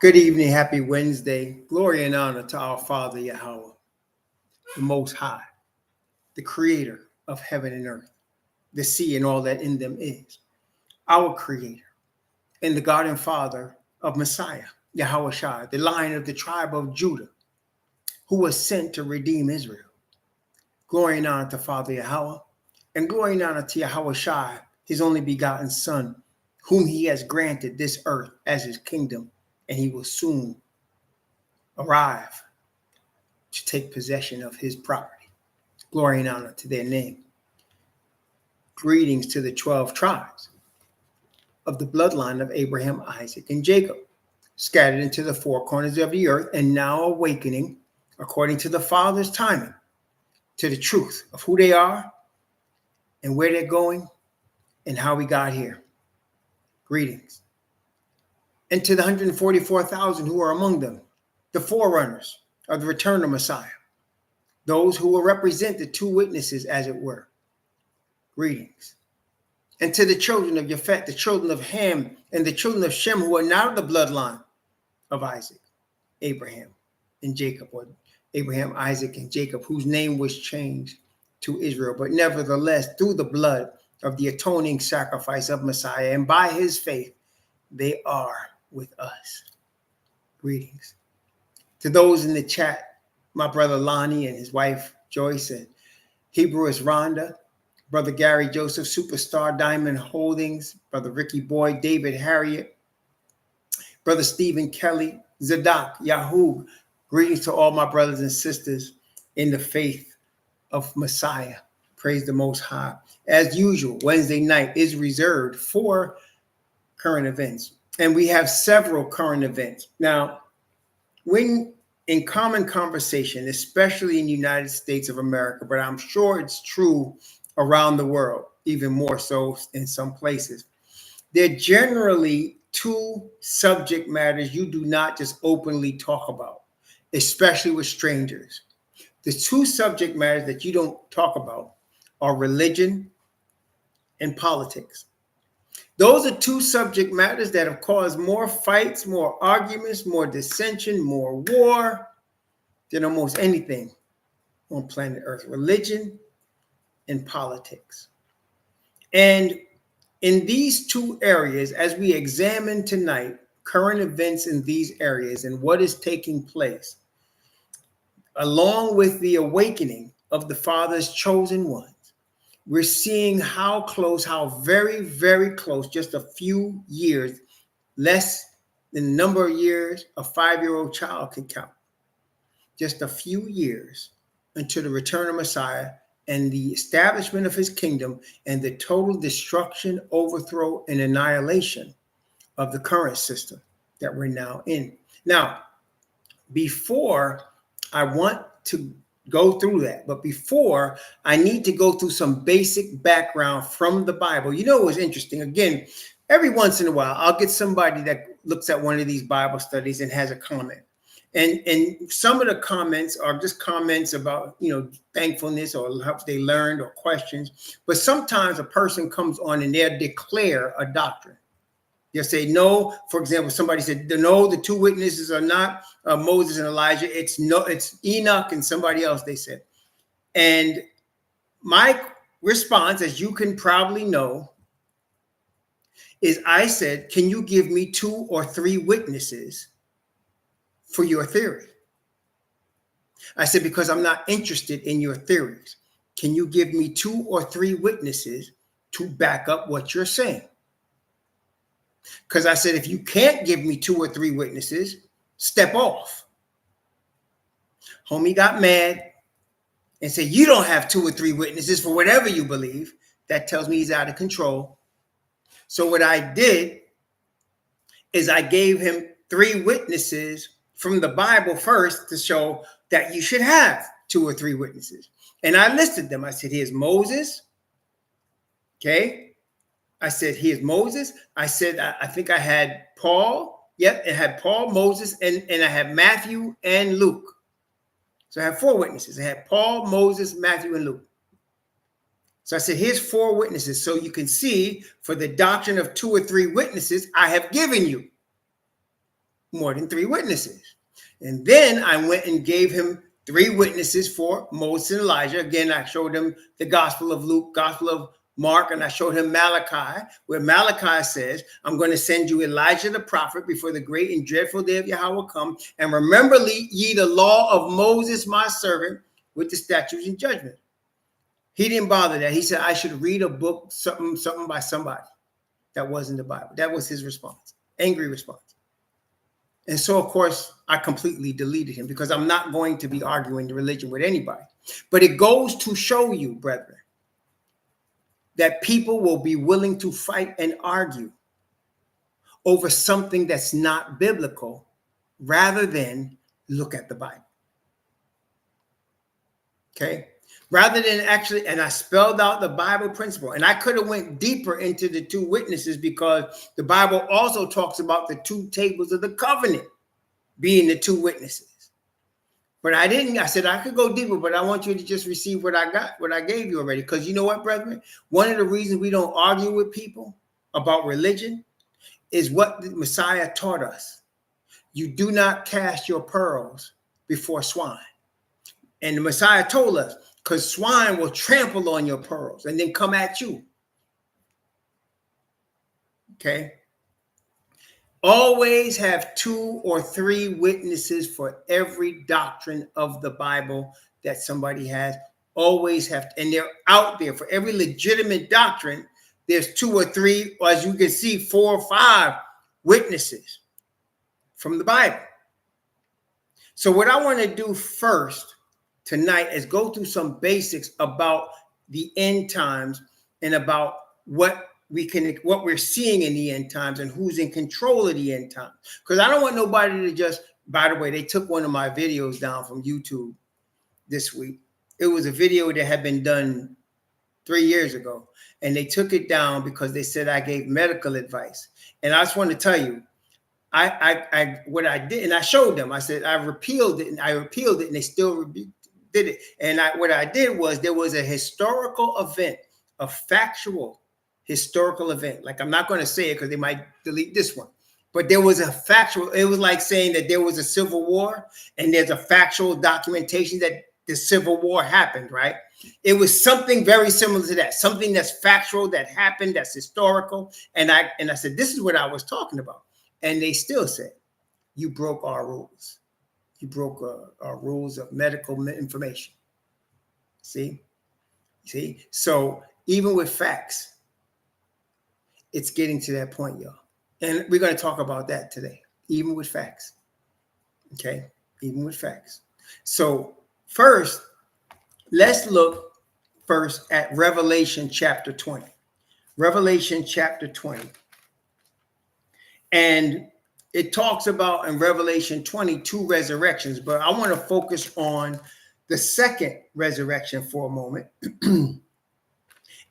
Good evening, happy Wednesday. Glory and honor to our Father Yahweh, the Most High, the Creator of heaven and earth, the sea and all that in them is, our Creator, and the God and Father of Messiah, Yahweh Shai, the Lion of the tribe of Judah, who was sent to redeem Israel. Glory and honor to Father Yahweh, and glory and honor to Yahweh Shai, his only begotten Son, whom he has granted this earth as his kingdom, and he will soon arrive to take possession of his property. Glory and honor to their name. Greetings to the 12 tribes of the bloodline of Abraham, Isaac, and Jacob, scattered into the four corners of the earth and now awakening, according to the Father's timing, to the truth of who they are and where they're going and how we got here. Greetings. And to the 144,000 who are among them, the forerunners of the return of Messiah, those who will represent the two witnesses, as it were. Greetings. And to the children of Japhet, the children of Ham, and the children of Shem, who are not of the bloodline of Isaac, Abraham, and Jacob, or Abraham, Isaac, and Jacob, whose name was changed to Israel, but nevertheless, through the blood of the atoning sacrifice of Messiah, and by his faith, they are with us. Greetings. To those in the chat, my brother Lonnie and his wife Joyce, and Hebrew is Rhonda, brother Gary Joseph, Superstar Diamond Holdings, brother Ricky Boyd, David Harriet, brother Stephen Kelly, Zadok, Yahoo. Greetings to all my brothers and sisters in the faith of Messiah. Praise the Most High. As usual, Wednesday night is reserved for current events, and we have several current events. Now, when in common conversation, especially in the United States of America, but I'm sure it's true around the world, even more so in some places, there are generally two subject matters you do not just openly talk about, especially with strangers. The two subject matters that you don't talk about are religion and politics. Those are two subject matters that have caused more fights, more arguments, more dissension, more war than almost anything on planet Earth: religion and politics. And in these two areas, as we examine tonight current events in these areas and what is taking place, along with the awakening of the Father's chosen ones, we're seeing how close, how very, very close, just a few years, less than the number of years a 5-year-old child can count. Just a few years until the return of Messiah and the establishment of his kingdom and the total destruction, overthrow, and annihilation of the current system that we're now in. Now, before I want to go through that, but before, I need to go through some basic background from the Bible. You know what's interesting? Again, every once in a while, I'll get somebody that looks at one of these Bible studies and has a comment. And some of the comments are just comments about, thankfulness or how they learned or questions. But sometimes a person comes on and they'll declare a doctrine. They'll say, no, for example, somebody said, no, the two witnesses are not Moses and Elijah. It's Enoch and somebody else, they said. And my response, as you can probably know, is I said, can you give me 2 or 3 witnesses for your theory? I said, because I'm not interested in your theories. Can you give me 2 or 3 witnesses to back up what you're saying? Because I said, if you can't give me 2 or 3 witnesses, step off. Homie got mad and said, you don't have 2 or 3 witnesses for whatever you believe. That tells me he's out of control. So what I did is I gave him 3 witnesses from the Bible first to show that you should have 2 or 3 witnesses. And I listed them. I said, here's Moses. Okay. I said, here's Moses. I said, I think I had Paul. Yep, it had Paul, Moses, and I had Matthew and Luke. So I have 4 witnesses. I had Paul, Moses, Matthew, and Luke. So I said, here's 4 witnesses. So you can see for the doctrine of 2 or 3 witnesses, I have given you. more than 3 witnesses. And then I went and gave him 3 witnesses for Moses and Elijah. Again, I showed him the Gospel of Luke, Gospel of Mark, and I showed him Malachi, where Malachi says, I'm going to send you Elijah the prophet before the great and dreadful day of Yahweh come. And remember ye the law of Moses, my servant, with the statutes and judgment. He didn't bother that. He said, I should read a book, something by somebody that wasn't the Bible. That was his response, angry response. And so, of course, I completely deleted him because I'm not going to be arguing the religion with anybody. But it goes to show you, brethren, that people will be willing to fight and argue over something that's not biblical rather than look at the Bible. Okay? Rather than actually, and I spelled out the Bible principle, and I could have went deeper into the 2 witnesses because the Bible also talks about the 2 tables of the covenant being the 2 witnesses. But I didn't. I said I could go deeper, but I want you to just receive what I got, what I gave you already. Because you know what, brethren? One of the reasons we don't argue with people about religion is what the Messiah taught us. You do not cast your pearls before swine. And the Messiah told us, because swine will trample on your pearls and then come at you. Okay? Always have 2 or 3 witnesses for every doctrine of the Bible that somebody has. Always have, and they're out there for every legitimate doctrine. There's 2 or 3, or as you can see, 4 or 5 witnesses from the Bible. So what I want to do first tonight is go through some basics about the end times and about what we're seeing in the end times and who's in control of the end times. Because I don't want nobody to just, by the way, they took one of my videos down from YouTube this week. It was a video that had been done 3 years ago, and they took it down because they said I gave medical advice. And I just want to tell you, what I did, and I showed them, I said, I repealed it, and they still did it. And what I did was, there was a historical event, a factual historical event. Like, I'm not going to say it because they might delete this one, but there was a factual, it was like saying that there was a civil war and there's a factual documentation that the civil war happened, right? It was something very similar to that, something that's factual, that happened, that's historical. And I said, this is what I was talking about. And they still said, you broke our rules. You broke our rules of medical information. See? So even with facts, it's getting to that point, y'all. And we're going to talk about that today, even with facts. Okay? Even with facts. So first, let's look first at Revelation chapter 20. Revelation chapter 20. And it talks about in Revelation 20, 2 resurrections, but I want to focus on the second resurrection for a moment.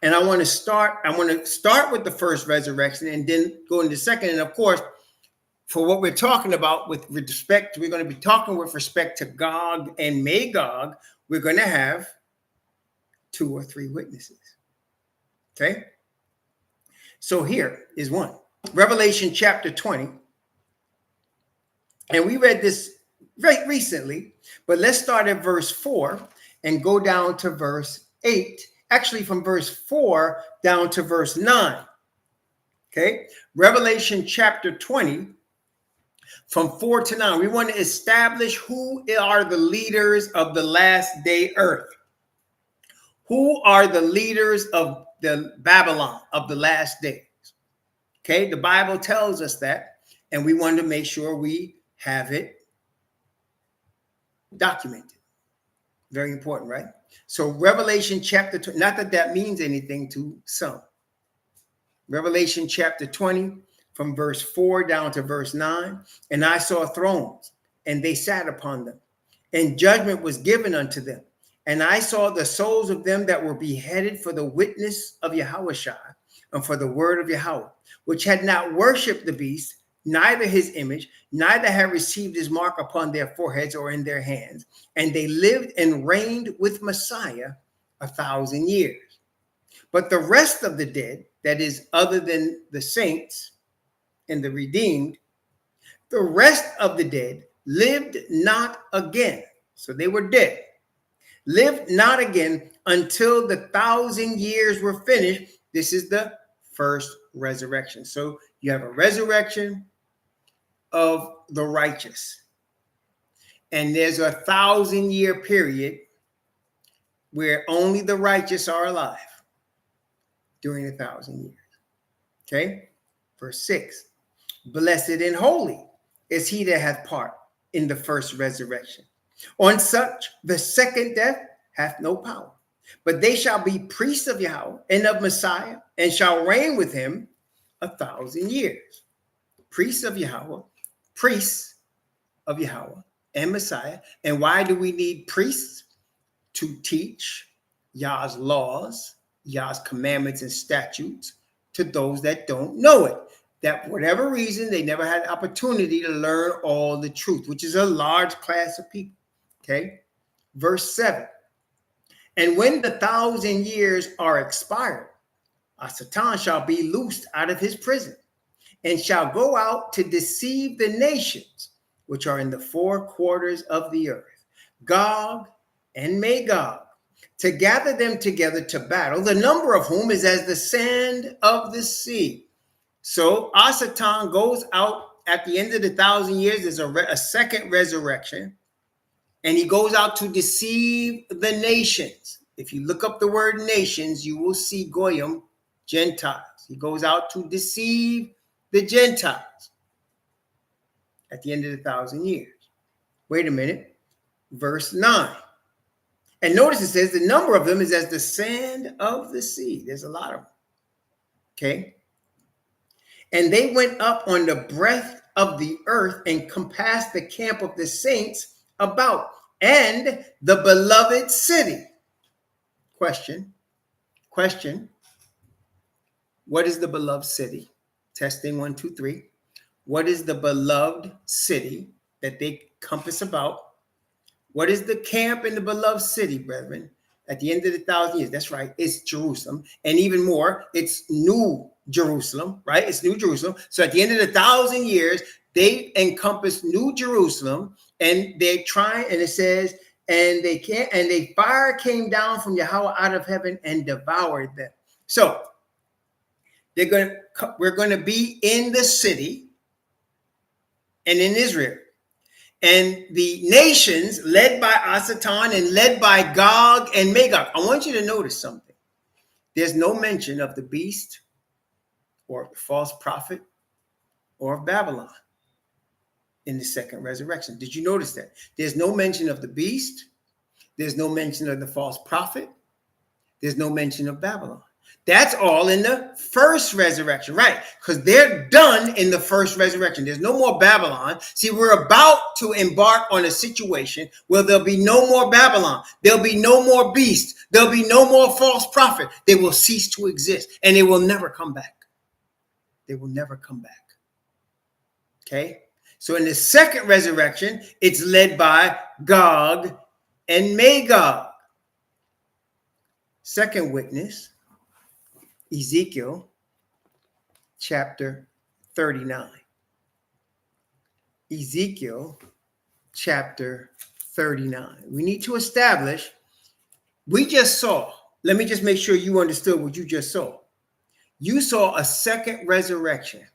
And I want to start with the first resurrection and then go into the second. And of course, for what we're talking about with respect, we're going to be talking with respect to Gog and Magog. We're going to have 2 or 3 witnesses. Okay. So here is one. Revelation chapter 20. And we read this very recently, but let's start at verse 4 and go down to verse 8. Actually, from verse 4 down to verse 9. Okay. Revelation chapter 20, from 4 to 9. We want to establish who are the leaders of the last day earth. Who are the leaders of the Babylon of the last days? Okay. The Bible tells us that, and we want to make sure we have it documented. Very important, right? So Revelation chapter 20, not that that means anything to some. Revelation chapter 20, from verse 4 down to verse 9. And I saw thrones, and they sat upon them, and judgment was given unto them. And I saw the souls of them that were beheaded for the witness of Yahushua and for the word of Yahweh, which had not worshipped the beast, neither his image, neither had received his mark upon their foreheads or in their hands. And they lived and reigned with Messiah 1,000 years. But the rest of the dead, that is, other than the saints and the redeemed, The rest of the dead lived not again. So they were dead. Lived not again until the 1,000 years were finished. This is the first resurrection. So you have a resurrection of the righteous. And there's a 1,000-year period where only the righteous are alive during 1,000 years. Okay? Verse 6. Blessed and holy is he that hath part in the first resurrection. On such the second death hath no power. But they shall be priests of Yahweh and of Messiah, and shall reign with him 1,000 years. Priests of Yahweh, and Messiah. And why do we need priests? To teach Yah's laws, Yah's commandments and statutes to those that don't know it. That for whatever reason, they never had opportunity to learn all the truth, which is a large class of people. Okay. Verse 7. And when the 1,000 years are expired, Satan shall be loosed out of his prison, and shall go out to deceive the nations which are in the four quarters of the earth, Gog and Magog, to gather them together to battle, the number of whom is as the sand of the sea. So Satan goes out at the end of the 1,000 years. There's a second resurrection, and he goes out to deceive the nations. If you look up the word nations, you will see Goyim, Gentiles. He goes out to deceive the Gentiles at the end of the 1,000 years. Wait a minute. Verse 9. And notice it says the number of them is as the sand of the sea. There's a lot of them. Okay. And they went up on the breadth of the earth and compassed the camp of the saints about, and the beloved city. Question. What is the beloved city? Testing 1, 2, 3. What is the beloved city that they compass about? What is the camp in the beloved city, brethren? At the end of the 1,000 years, that's right, it's Jerusalem. And even more, it's New Jerusalem, right? It's New Jerusalem. So at the end of the 1,000 years, they encompass New Jerusalem, and they're trying, and it says, and they can't, and the fire came down from Yahweh out of heaven and devoured them. So we're going to be in the city and in Israel. And the nations led by Satan and led by Gog and Magog. I want you to notice something. There's no mention of the beast or of the false prophet or of Babylon in the second resurrection. Did you notice that? There's no mention of the beast. There's no mention of the false prophet. There's no mention of Babylon. That's all in the first resurrection, right? Because they're done in the first resurrection. There's no more Babylon. See, we're about to embark on a situation where there'll be no more Babylon. There'll be no more beast. There'll be no more false prophet. They will cease to exist, and they will never come back. They will never come back. Okay? So in the second resurrection, it's led by Gog and Magog. Second witness, Ezekiel chapter 39. Ezekiel chapter 39. We need to establish, we just saw, let me just make sure you understood what you just saw. You saw a second resurrection,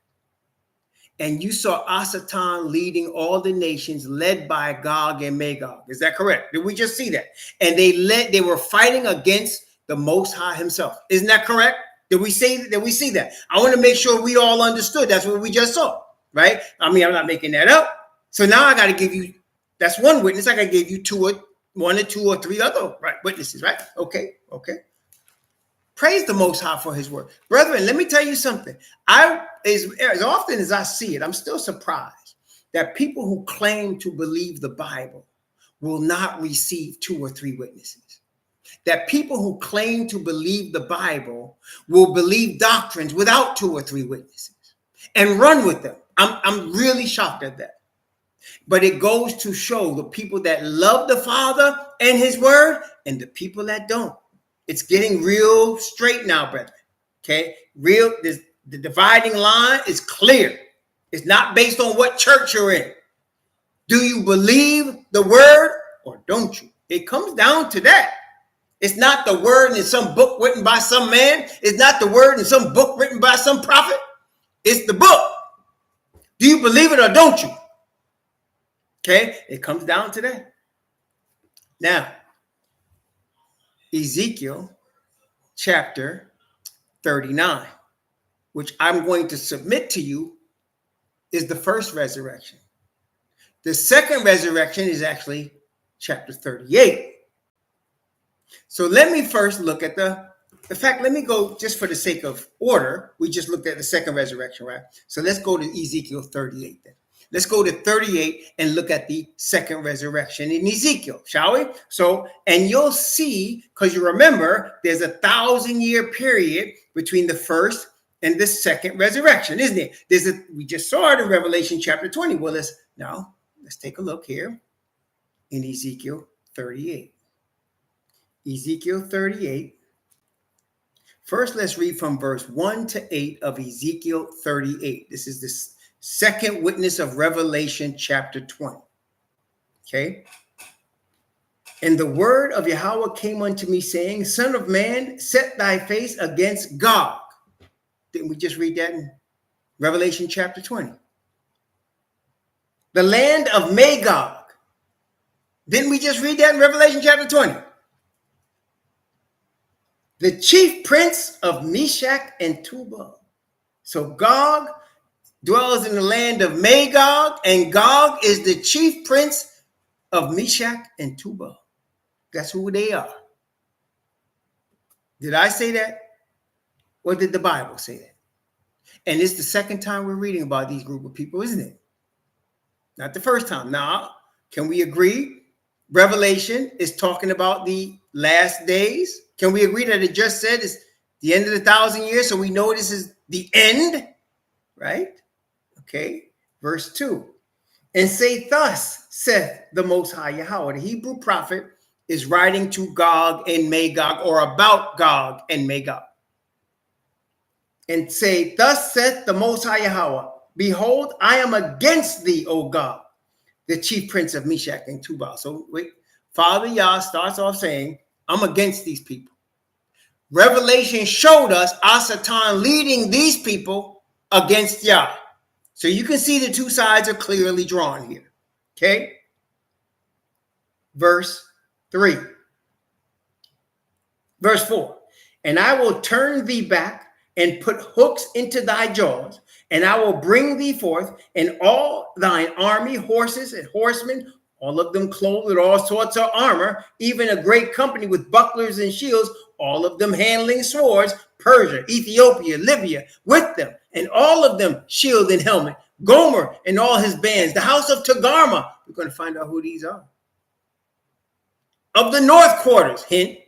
and you saw Satan leading all the nations led by Gog and Magog. Is that correct? Did we just see that? And they were fighting against the Most High himself. Isn't that correct? Did we see that? I want to make sure we all understood. That's what we just saw, right? I mean, I'm not making that up. So now I got to give you, that's one witness. I got to give you one or two or three other witnesses, right? Okay. Praise the Most High for his word. Brethren, let me tell you something. As often as I see it, I'm still surprised that people who claim to believe the Bible will not receive 2 or 3 witnesses. That people who claim to believe the Bible will believe doctrines without 2 or 3 witnesses and run with them. I'm really shocked at that. But it goes to show the people that love the Father and his word and the people that don't. It's getting real straight now, brethren. Okay? The dividing line is clear. It's not based on what church you're in. Do you believe the word or don't you? It comes down to that. It's not the word in some book written by some man. It's not the word in some book written by some prophet. It's the book. Do you believe it or don't you? Okay, it comes down to that. Now, Ezekiel chapter 39, which I'm going to submit to you, is the first resurrection. The second resurrection is actually chapter 38. So let me first look at in fact, let me go just for the sake of order. We just looked at the second resurrection, right? So let's go to Ezekiel 38 then. Let's go to 38 and look at the second resurrection in Ezekiel, shall we? So, and you'll see, because you remember, there's a 1,000-year period between the first and the second resurrection, isn't it? We just saw it in Revelation chapter 20. Well, let's take a look here in Ezekiel 38. Ezekiel 38. First, let's read from verse 1 to 8 of Ezekiel 38. This is the second witness of Revelation chapter 20. Okay. And the word of Yahweh came unto me, saying, Son of man, set thy face against Gog. Didn't we just read that in Revelation chapter 20? The land of Magog. Didn't we just read that in Revelation chapter 20? The chief prince of Meshach and Tubal. So Gog dwells in the land of Magog, and Gog is the chief prince of Meshach and Tubal. That's who they are. Did I say that? Or did the Bible say that? And it's the second time we're reading about these group of people, isn't it? Not the first time. Now, can we agree? Revelation is talking about the last days. Can we agree that it just said it's the end of the 1,000 years? So we know this is the end, right? Okay. Verse 2. And say, thus saith the Most High Yahweh. The Hebrew prophet is writing to Gog and Magog, or about Gog and Magog. And say, thus saith the Most High Yahweh, behold, I am against thee, O Gog, the chief prince of Meshach and Tubal. So wait, Father Yah starts off saying, I'm against these people. Revelation showed us Asatan leading these people against Yah. So you can see the two sides are clearly drawn here. Okay. Verse 3. Verse 4. And I will turn thee back and put hooks into thy jaws, and I will bring thee forth, and all thine army, horses and horsemen, all of them clothed with all sorts of armor, even a great company with bucklers and shields, all of them handling swords, Persia, Ethiopia, Libya, with them, and all of them shield and helmet, Gomer and all his bands, the house of Togarmah. We're going to find out who these are. Of the north quarters, hint,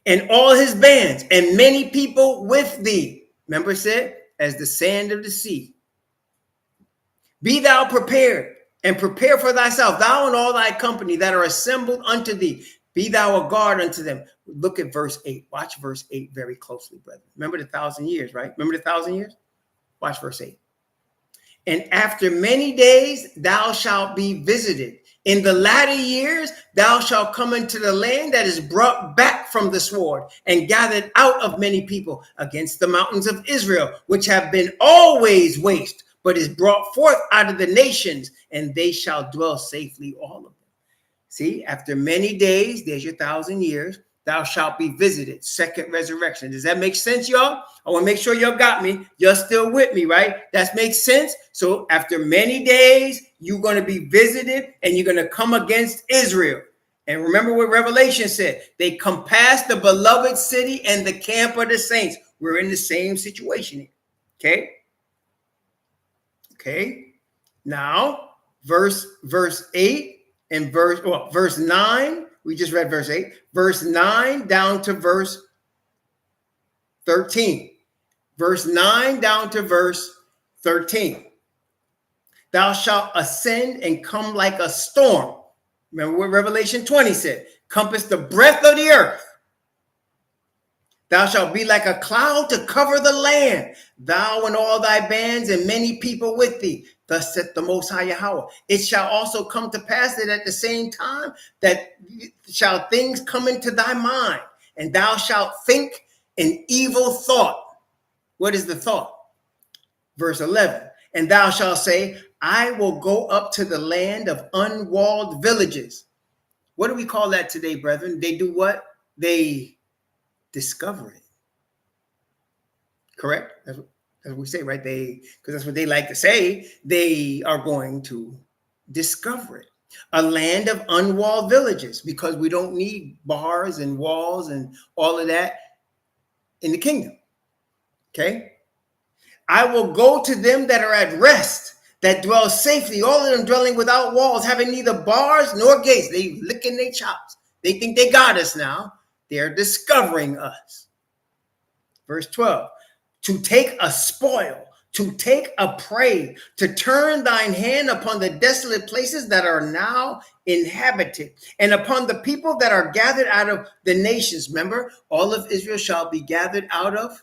and all his bands, and many people with thee. Remember it said, as the sand of the sea. Be thou prepared, and prepare for thyself, thou and all thy company that are assembled unto thee. Be thou a guard unto them. Look at verse 8. Watch verse 8 very closely, brethren. Remember the 1,000 years, right? Remember the 1,000 years? Watch verse 8. And after many days thou shalt be visited. In the latter years thou shalt come into the land that is brought back from the sword and gathered out of many people against the mountains of Israel, which have been always waste, but is brought forth out of the nations, and they shall dwell safely, all of them. See, after many days, there's your 1,000 years, thou shalt be visited. Second resurrection. Does that make sense, y'all? I want to make sure y'all got me. You're still with me, right? That makes sense. So after many days, you're going to be visited, and you're going to come against Israel. And remember what Revelation said. They compassed the beloved city and the camp of the saints. We're in the same situation here. Okay? Okay. Now, verse 8 and verse 9. We just read verse 8. Verse 9 down to verse 13. Verse 9 down to verse 13. Thou shalt ascend and come like a storm. Remember what Revelation 20 said. Compass the breadth of the earth. Thou shalt be like a cloud to cover the land, thou and all thy bands and many people with thee. Thus saith the Most High Yahweh. It shall also come to pass that at the same time that shall things come into thy mind, and thou shalt think an evil thought. What is the thought? Verse 11. And thou shalt say, I will go up to the land of unwalled villages. What do we call that today, brethren? They do what? They discover it. Correct? That's what we say, right? Because that's what they like to say. They are going to discover it. A land of unwalled villages, because we don't need bars and walls and all of that in the kingdom. Okay? I will go to them that are at rest, that dwell safely, all of them dwelling without walls, having neither bars nor gates. They licking their chops. They think they got us now. They're discovering us. Verse 12, to take a spoil, to take a prey, to turn thine hand upon the desolate places that are now inhabited, and upon the people that are gathered out of the nations. Remember, all of Israel shall be gathered out of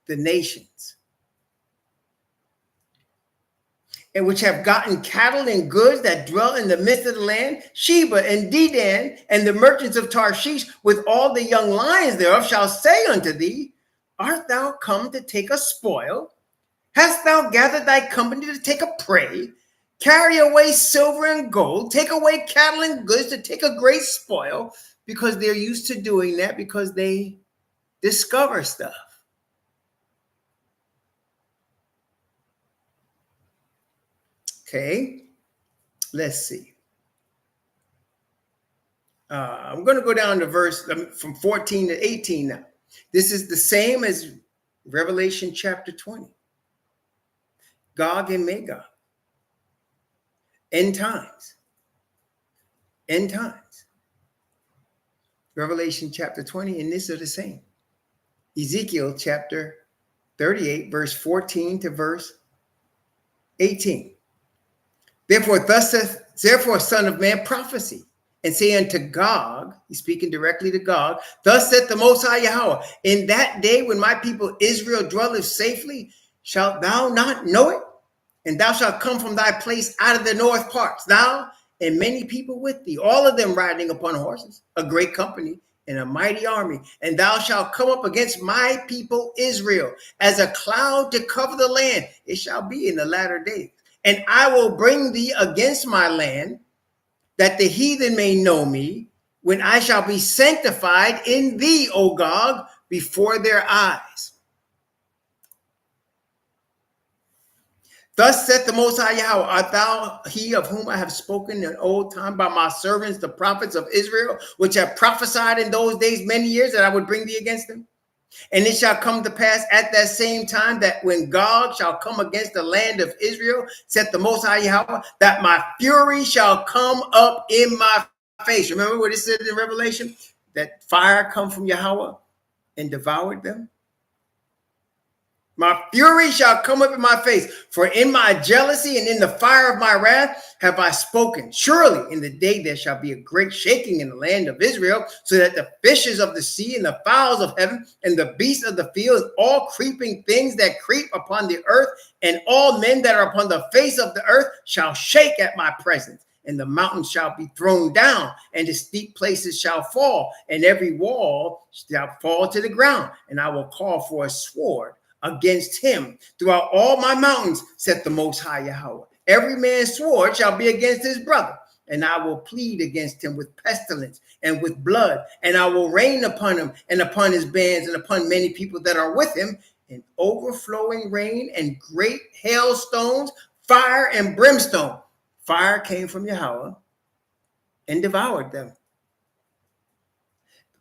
the nations, and which have gotten cattle and goods that dwell in the midst of the land. Sheba and Dedan and the merchants of Tarshish with all the young lions thereof shall say unto thee, art thou come to take a spoil? Hast thou gathered thy company to take a prey? Carry away silver and gold, take away cattle and goods to take a great spoil, because they're used to doing that, because they discover stuff. Okay, let's see. I'm going to go down to verse from 14 to 18 now. This is the same as Revelation chapter 20. Gog and Magog. End times. End times. Revelation chapter 20, and this are the same. Ezekiel chapter 38, verse 14 to verse 18. Therefore, son of man, prophesy, and say unto Gog, he's speaking directly to Gog, thus saith the Most High Yahweh, in that day when my people Israel dwelleth safely, shalt thou not know it? And thou shalt come from thy place out of the north parts, thou and many people with thee, all of them riding upon horses, a great company and a mighty army. And thou shalt come up against my people Israel as a cloud to cover the land. It shall be in the latter days. And I will bring thee against my land, that the heathen may know me, when I shall be sanctified in thee, O Gog, before their eyes. Thus saith the Most High Yahweh, art thou he of whom I have spoken in old time by my servants, the prophets of Israel, which have prophesied in those days many years that I would bring thee against them? And it shall come to pass at that same time that when Gog shall come against the land of Israel, saith the Most High Yahweh, that my fury shall come up in my face. Remember what it said in Revelation? That fire come from Yahweh and devoured them. My fury shall come up in my face, for in my jealousy and in the fire of my wrath have I spoken. Surely in the day there shall be a great shaking in the land of Israel, so that the fishes of the sea and the fowls of heaven and the beasts of the field, all creeping things that creep upon the earth, and all men that are upon the face of the earth shall shake at my presence. And the mountains shall be thrown down, and the steep places shall fall, and every wall shall fall to the ground. And I will call for a sword against him throughout all my mountains, saith the Most High Yahweh. Every man's sword shall be against his brother, and I will plead against him with pestilence and with blood, and I will rain upon him and upon his bands and upon many people that are with him, in overflowing rain and great hailstones, fire and brimstone. Fire came from Yahweh and devoured them.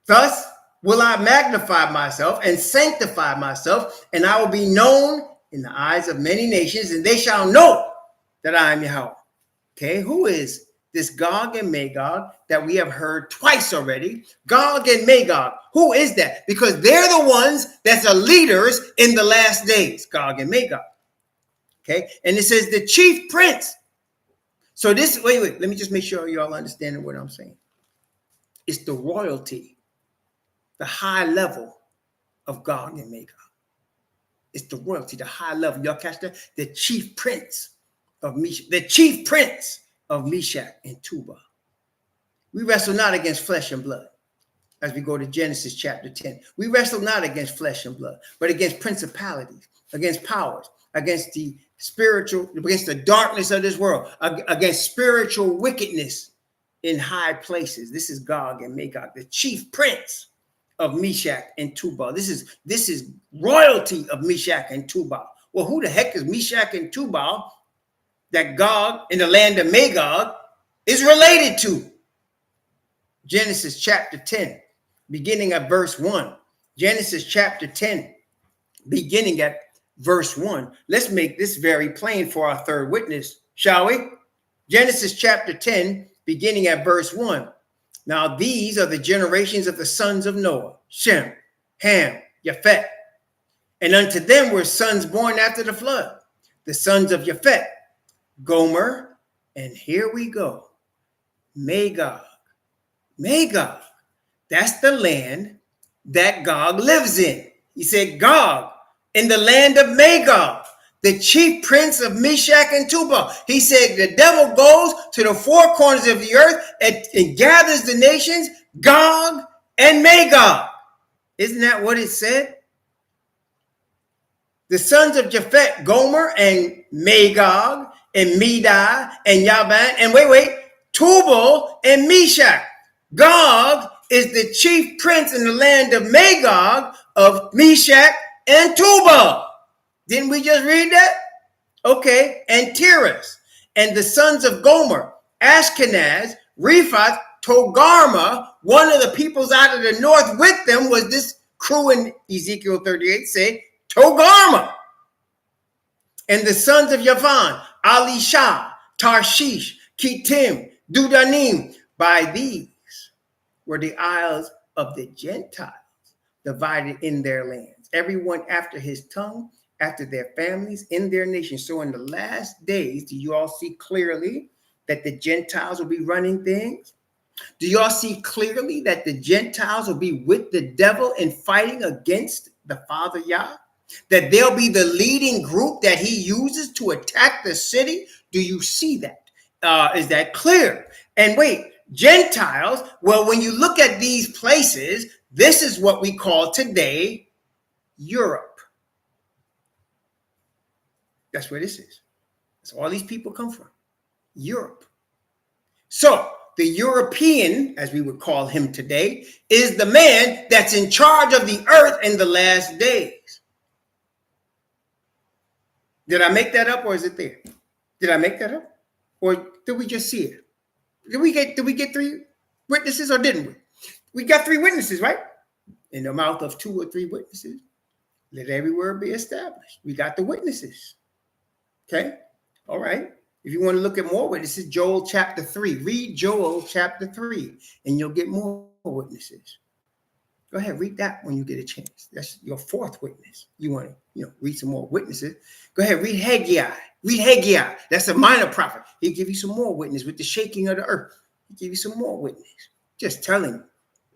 Thus will I magnify myself and sanctify myself, and I will be known in the eyes of many nations, and they shall know that I am Yahweh. Okay, who is this Gog and Magog that we have heard twice already? Gog and Magog, who is that? Because they're the ones that's the leaders in the last days, Gog and Magog. Okay, and it says the chief prince. So this, wait, let me just make sure you all understand what I'm saying. It's the royalty, the high level of Gog and Magog. It's the royalty, the high level. Y'all catch that? The chief prince of Meshach, and Tubal. We wrestle not against flesh and blood. As we go to Genesis chapter 10, we wrestle not against flesh and blood, but against principalities, against powers, against the spiritual, against the darkness of this world, against spiritual wickedness in high places. This is Gog and Magog, the chief prince of Meshach and Tubal. This is royalty of Meshach and Tubal. Well, who the heck is Meshach and Tubal that Gog in the land of Magog is related to? Genesis chapter 10, beginning at verse 1. Genesis chapter 10, beginning at verse 1. Let's make this very plain for our third witness, shall we? Genesis chapter 10, beginning at verse 1. Now these are the generations of the sons of Noah, Shem, Ham, Japheth. And unto them were sons born after the flood. The sons of Japheth, Gomer, and here we go, Magog. Magog, that's the land that Gog lives in. He said, Gog, in the land of Magog, the chief prince of Meshach and Tubal. He said, the devil goes to the four corners of the earth and gathers the nations, Gog and Magog. Isn't that what it said? The sons of Japheth, Gomer and Magog and Medai and Yavan, and wait, Tubal and Meshach. Gog is the chief prince in the land of Magog, of Meshach and Tubal. Didn't we just read that? Okay, and Tiras. And the sons of Gomer, Ashkenaz, Rephath, Togarmah, one of the peoples out of the north with them was this crew in Ezekiel 38, say, Togarmah. And the sons of Yavan, Alishah, Tarshish, Kittim, Dudanim. By these were the isles of the Gentiles divided in their lands, everyone after his tongue, after their families, in their nation. So in the last days, do you all see clearly that the Gentiles will be running things? Do you all see clearly that the Gentiles will be with the devil and fighting against the Father Yah? That they'll be the leading group that he uses to attack the city? Do you see that? Is that clear? And wait, Gentiles, well, when you look at these places, this is what we call today Europe. That's where this is. That's where all these people come from. Europe. So the European, as we would call him today, is the man that's in charge of the earth in the last days. Did I make that up or is it there? Did I make that up? Or did we just see it? Did we get three witnesses or didn't we? We got three witnesses, right? In the mouth of two or three witnesses, let every word be established. We got the witnesses. Okay? All right. If you want to look at more witnesses, Joel chapter 3. Read Joel chapter 3 and you'll get more witnesses. Go ahead, read that when you get a chance. That's your fourth witness. You want to, read some more witnesses. Go ahead, read Haggai. Read Haggai. That's a minor prophet. He'll give you some more witness with the shaking of the earth. He'll give you some more witness. Just telling you.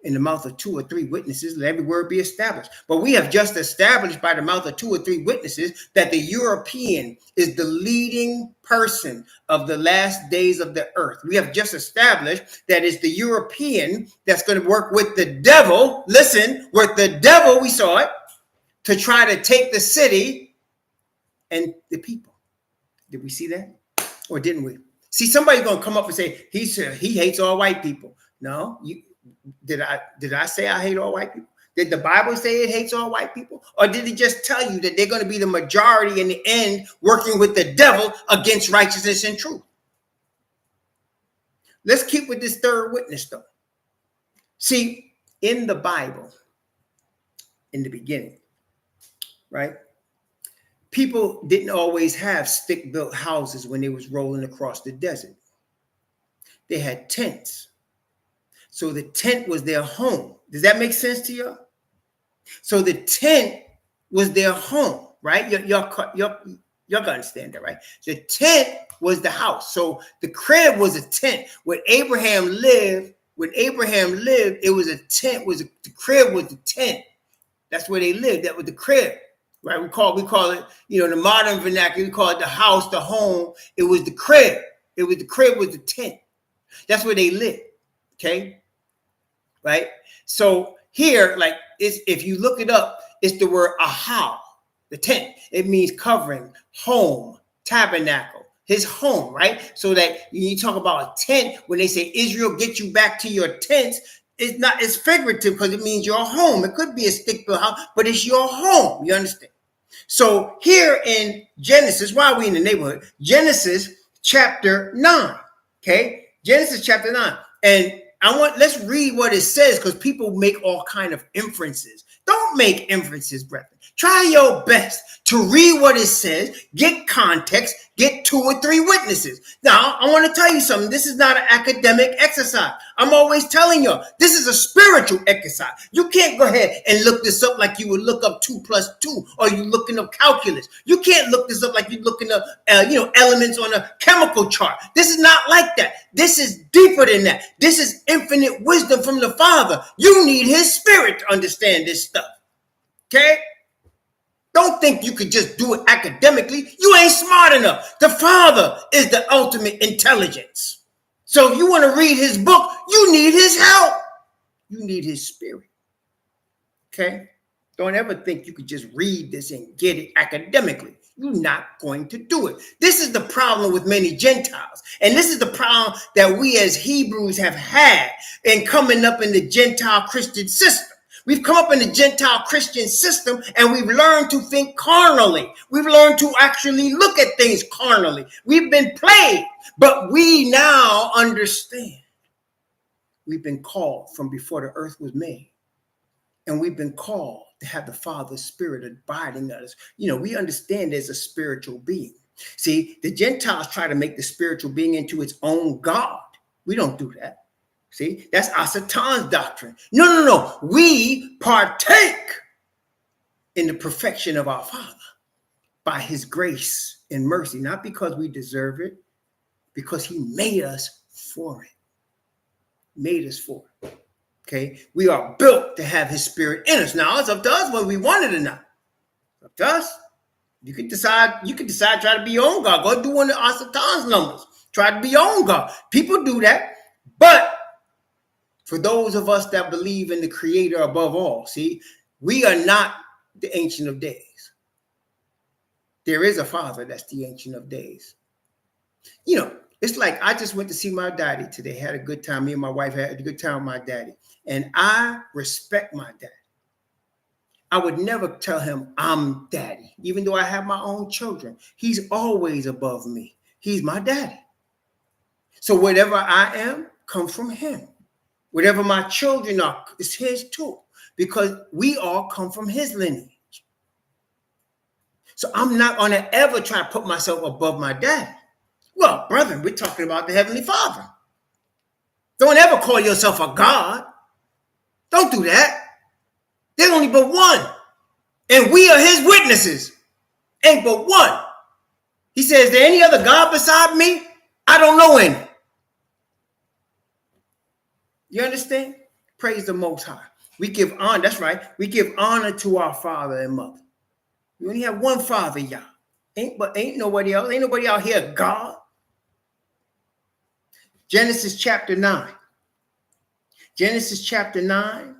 In the mouth of two or three witnesses, let every word be established. But we have just established by the mouth of two or three witnesses that the European is the leading person of the last days of the earth. We have just established that it's the European that's going to work with the devil. Listen, with the devil, we saw it, to try to take the city and the people. Did we see that? Or didn't we? See, somebody's going to come up and say, he hates all white people. No, Did I say I hate all white people? Did the Bible say it hates all white people? Or did it just tell you that they're going to be the majority in the end working with the devil against righteousness and truth? Let's keep with this third witness though. See, in the Bible, in the beginning, right? People didn't always have stick-built houses when they was rolling across the desert. They had tents. So the tent was their home. Does that make sense to you? So the tent was their home, right? Y'all can understand that, right? The tent was the house. So the crib was a tent. When Abraham lived, it was a tent. The crib was a tent. That's where they lived. That was the crib, right? We call it, the modern vernacular, we call it the house, the home. It was the crib. The crib was the tent. That's where they lived. Okay, right? So here, like, if you look it up, it's the word ahal, the tent. It means covering, home, tabernacle, his home, right? So that when you talk about a tent, when they say Israel, get you back to your tents, it's figurative because it means your home. It could be a stick-built house, but it's your home. You understand? So here in Genesis, why are we in the neighborhood? Genesis chapter 9. Okay, Genesis chapter 9. And let's read what it says, because people make all kind of inferences. Don't make inferences, brethren. Try your best to read what it says, get context, get 2 or 3 witnesses. Now, I want to tell you something. This is not an academic exercise. I'm always telling you, this is a spiritual exercise. You can't go ahead and look this up like you would look up 2 + 2, or you looking up calculus. You can't look this up like you're looking up, elements on a chemical chart. This is not like that. This is deeper than that. This is infinite wisdom from the Father. You need his spirit to understand this stuff. Okay? Don't think you could just do it academically. You ain't smart enough. The Father is the ultimate intelligence. So if you want to read his book, you need his help. You need his spirit. Okay? Don't ever think you could just read this and get it academically. You're not going to do it. This is the problem with many Gentiles. And this is the problem that we as Hebrews have had in coming up in the Gentile Christian system. We've come up in the Gentile Christian system, and we've learned to think carnally. We've learned to actually look at things carnally. We've been played, but we now understand. We've been called from before the earth was made. And we've been called to have the Father's Spirit abiding in us. We understand there's a spiritual being. See, the Gentiles try to make the spiritual being into its own God. We don't do that. See, that's Asatan's doctrine. No. We partake in the perfection of our Father by his grace and mercy, not because we deserve it, because he made us for it. Made us for it. Okay, we are built to have his spirit in us. Now, it's up to us whether we want it or not. It's up to us. You can decide, try to be your own God. Go do one of Asatan's numbers. Try to be your own God. People do that. But for those of us that believe in the Creator above all, see, we are not the Ancient of Days. There is a Father that's the Ancient of Days. It's like I just went to see my daddy today. Had a good time. Me and my wife had a good time with my daddy. And I respect my daddy. I would never tell him I'm daddy, even though I have my own children. He's always above me. He's my daddy. So whatever I am comes from him. Whatever my children are, is his too, because we all come from his lineage. So I'm not going to ever try to put myself above my daddy. Well, brother, we're talking about the Heavenly Father. Don't ever call yourself a God. Don't do that. There's only but one. And we are his witnesses. Ain't but one. He says, is there any other God beside me? I don't know any. You understand? Praise the Most High. We give honor. That's right. We give honor to our father and mother. We only have one Father, y'all. Ain't nobody else. Ain't nobody out here God. Genesis chapter 9. Genesis chapter 9,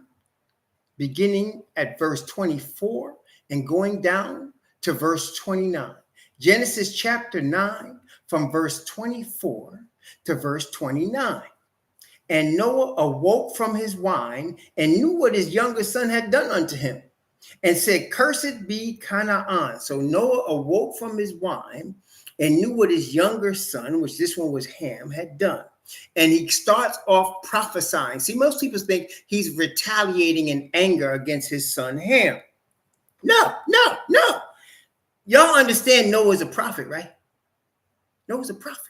beginning at verse 24 and going down to verse 29. Genesis chapter 9 from verse 24 to verse 29. And Noah awoke from his wine and knew what his younger son had done unto him, and said, cursed be Canaan. So Noah awoke from his wine and knew what his younger son, which this one was Ham, had done. And he starts off prophesying. See, most people think he's retaliating in anger against his son Ham. No. Y'all understand Noah's a prophet, right? Noah's a prophet.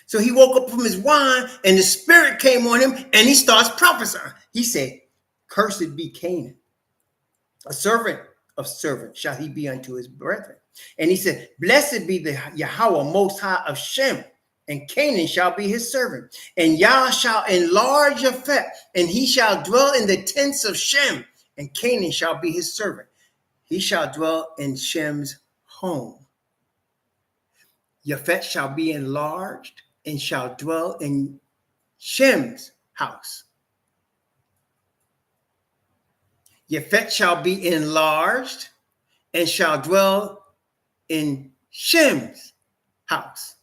So he woke up from his wine and the spirit came on him and he starts prophesying. He said, cursed be Canaan. A servant of servants shall he be unto his brethren. And he said, blessed be the Yahweh most high of Shem, and Canaan shall be his servant. And Yah shall enlarge Japheth, and he shall dwell in the tents of Shem, and Canaan shall be his servant. He shall dwell in Shem's home. Japheth shall be enlarged and shall dwell in Shem's house. Japheth shall be enlarged and shall dwell in Shem's house.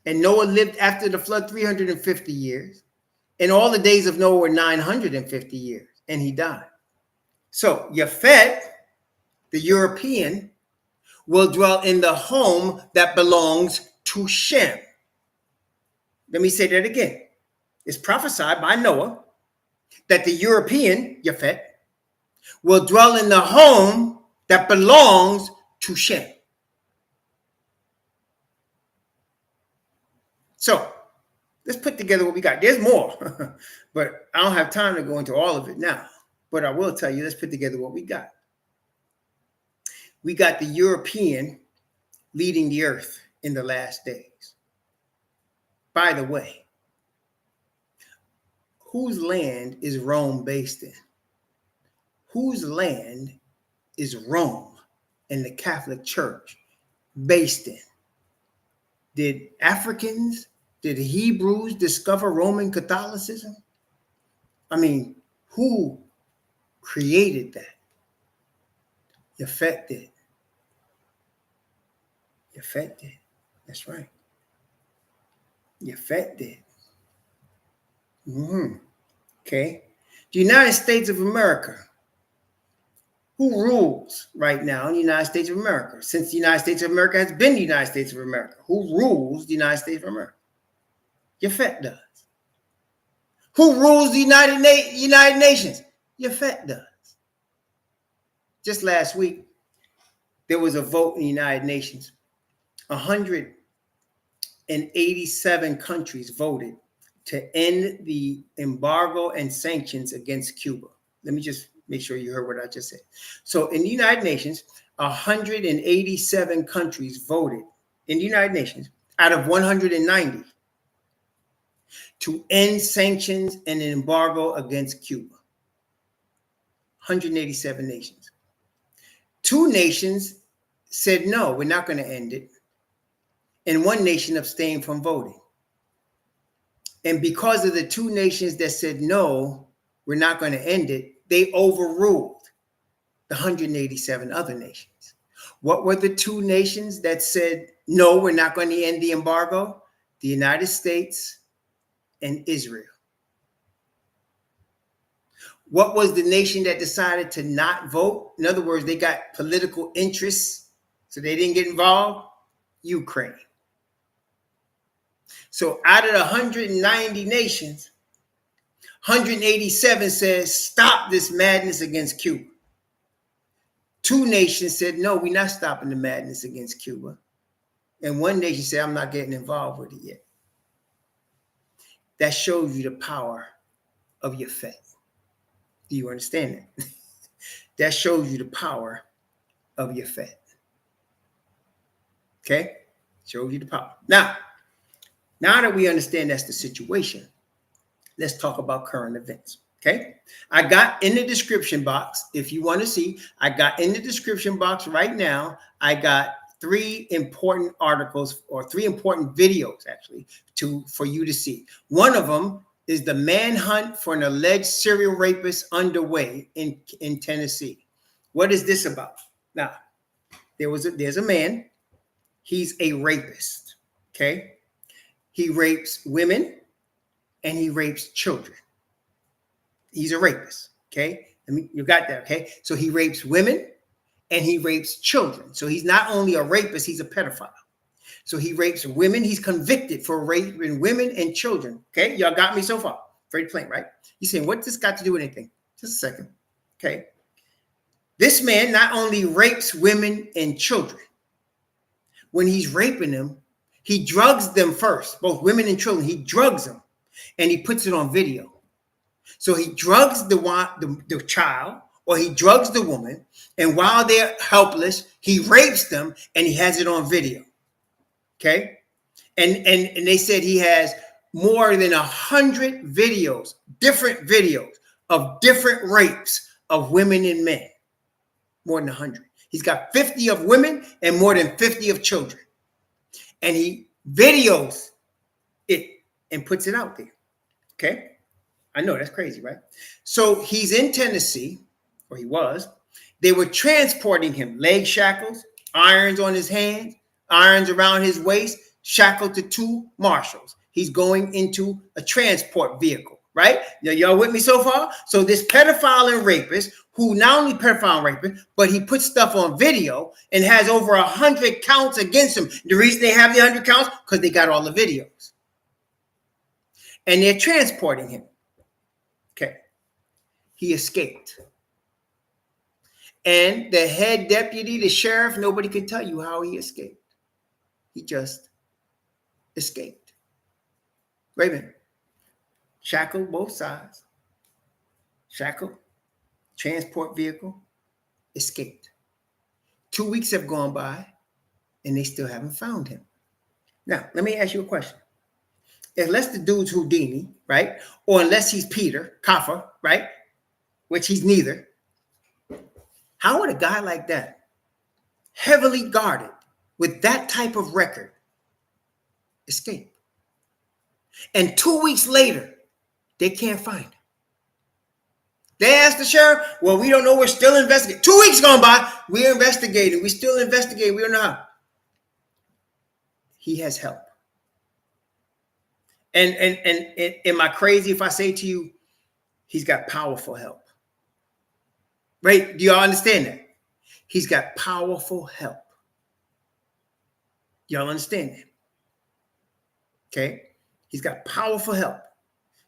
And Noah lived after the flood 350 years. And all the days of Noah were 950 years. And he died. So Japheth, the European, will dwell in the home that belongs to Shem. Let me say that again. It's prophesied by Noah that the European, Japheth, will dwell in the home that belongs to Shem. So let's put together what we got. There's more, but I don't have time to go into all of it now. But I will tell you, let's put together what we got. We got the European leading the earth in the last days. By the way, whose land is Rome based in? Whose land is Rome and the Catholic Church based in? Did Africans, did Hebrews discover Roman Catholicism? I mean, who created that? Japheth did. Japheth did. That's right. Japheth did. Okay. The United States of America. Who rules right now in the United States of America? Since the United States of America has been the United States of America. Who rules the United States of America? Japheth does. Who rules the United Nations? Japheth does. Just last week, there was a vote in the United Nations. 187 countries voted to end the embargo and sanctions against Cuba. Let me just make sure you heard what I just said. So in the United Nations, 187 countries voted in the United Nations out of 190 to end sanctions and an embargo against Cuba. 187 nations. 2 nations said, no, we're not going to end it. And 1 nation abstained from voting. And because of the 2 nations that said, no, we're not going to end it, they overruled the 187 other nations. What were the 2 nations that said, no, we're not going to end the embargo? The United States and Israel. What was the nation that decided to not vote? In other words, they got political interests, so they didn't get involved? Ukraine. So out of the 190 nations, 187 says, stop this madness against Cuba. 2 nations said, no, we're not stopping the madness against Cuba. And 1 nation said, I'm not getting involved with it yet. That shows you the power of your faith. Do you understand that? That shows you the power of your faith. Okay? Shows you the power. Now that we understand that's the situation, let's talk about current events. Okay? I got in the description box, if you want to see, I got in the description box right now, I got 3 important articles or 3 important videos actually for you to see. One of them is the manhunt for an alleged serial rapist underway in Tennessee. What is this about? Now, there's a man. He's a rapist. Okay? He rapes women and he rapes children. He's a rapist. Okay? You got that, okay? So he rapes women and he rapes children. So he's not only a rapist, he's a pedophile. So he rapes women. He's convicted for raping women and children. Okay, y'all got me so far. Very plain, right? You're saying, what's this got to do with anything? Just a second. Okay. This man not only rapes women and children. When he's raping them, he drugs them first, both women and children. He drugs them and he puts it on video. So he drugs the child or he drugs the woman. And while they're helpless, he rapes them and he has it on video. Okay. And they said he has more than 100 videos, different videos of different rapes of women and men. More than 100. He's got 50 of women and more than 50 of children. And he videos it and puts it out there. Okay? I know, that's crazy, right? So he's in Tennessee, or he was. They were transporting him, leg shackles, irons on his hands, irons around his waist, shackled to 2 marshals. He's going into a transport vehicle, right? Now, y'all with me so far? So this pedophile and rapist, who not only pedophile and rapist, but he puts stuff on video and has over 100 counts against him. The reason they have the 100 counts, because they got all the videos. And they're transporting him. Okay. He escaped. And the head deputy, the sheriff, nobody can tell you how he escaped. He just escaped. Wait a minute. Shackled both sides. Shackled. Transport vehicle. Escaped. 2 weeks have gone by and they still haven't found him. Now, let me ask you a question. Unless the dude's Houdini, right? Or unless he's Peter, Kaffa, right? Which he's neither. How would a guy like that, heavily guarded, with that type of record, escape? And 2 weeks later, they can't find him. They asked the sheriff, well, we don't know, we're still investigating. 2 weeks gone by, we're investigating, we still investigating, we don't know how. He has help. And am I crazy if I say to you, he's got powerful help? Right? Do y'all understand that? He's got powerful help. Y'all understand that? Okay? He's got powerful help.